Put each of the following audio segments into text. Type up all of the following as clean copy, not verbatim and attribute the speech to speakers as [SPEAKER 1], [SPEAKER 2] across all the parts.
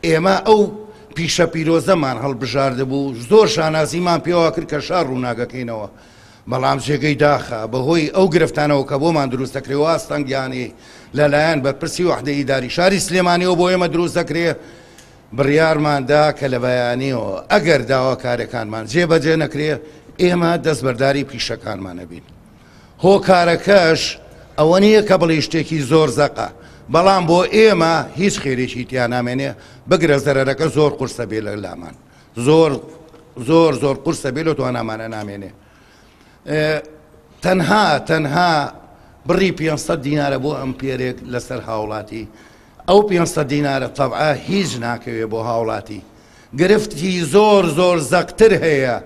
[SPEAKER 1] ئێمە ئەو پیشە پیرۆزەمان هەڵبژاردەبوو زۆر شانازیمان پێوە کرد کە شار ڕووناگەکەینەوە بەڵام جێگەی داخە بەهۆی ئەو گرفتانەوە کە بۆمان دروست دەکرێەوە ئاستەنگیانی لەلایەن بەرپرسی وحدەی ئیداری شاری سلێمانیەوە بۆ ئێمە دروست دەکرێ بڕیارماندا کە لە بەیانیەوە ئەگەر داواکارەکانمان جێبەجێ نەکرێ ئێمە دەستبەرداری پیشەکانمانە بین هۆکارەکەش ئەوە نییە کە بڵێ شتێکی زۆر زەقە بەڵام بۆ ئێمە هیچ خێرێکی تیا نامێنێ بگرە زەرەرەکە زۆر قورسە بێ لە لامان زۆر قورسە بێ لە توانامانە نامێنێ تەنها بڕی 500 دینارە بۆ ئەمپێرێک لەسەر هاوڵاتی ئەو 500 دینارە تەبعا هیچ ناکەوێ بۆ هاوڵاتی گرفتی زۆر زەقتر هەیە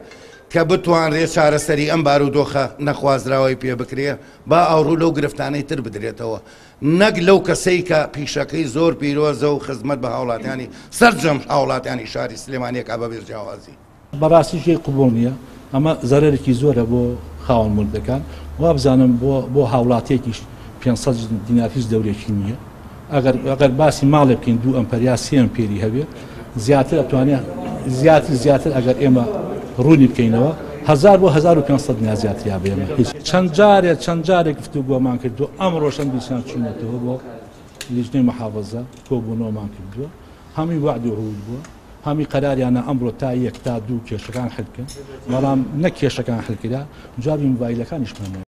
[SPEAKER 1] کە بتوانرێ چارەسەری ئەم بارودۆخە نەخوازراوەی پێ بکرێ با ئاوڕوو لەو گرفتانەی تر بدرێتەوە نەک لەو کەسەی کە پیشەکەی زۆر پیرۆزە و خزمەت بە هاوڵاتیانی سەرجەم هاوڵاتیانی شاری سلێمانیەکە بە بێرجاوازی
[SPEAKER 2] بەڕاستی شێ قوبوڵ نییە ئەمە زەرێکی زۆرە بۆ خاوەن مولکەکان وا بزانم بۆ هاوڵاتێکیش 500 دینار هیچ دەورێکی نییە ئەگەر باسی ماڵێ بکەین 2 ئەمپەریا 3 ئەمپێری هەبێ زیاتر ئەتوانێت زیاتر ئەگەر ئێمە ڕوونی بکەینەوە 1000 بۆ 1500 دینار زیاتریا بێمە هیچ چەند جارێک گفتوگۆمان کردو ئەمڕۆشەم دیسان چوونەتەوە بۆ لیژنەی محافەزە کۆبوونەوەمان کردووە هەمی وعد و عهود بووە هەمی قەراریانە ئەمڕۆ تا 1 تا 2 کێشەکان حلکن بەڵام نەک کێشەکان حلکرا جوابی مۆبایلەکانیشمان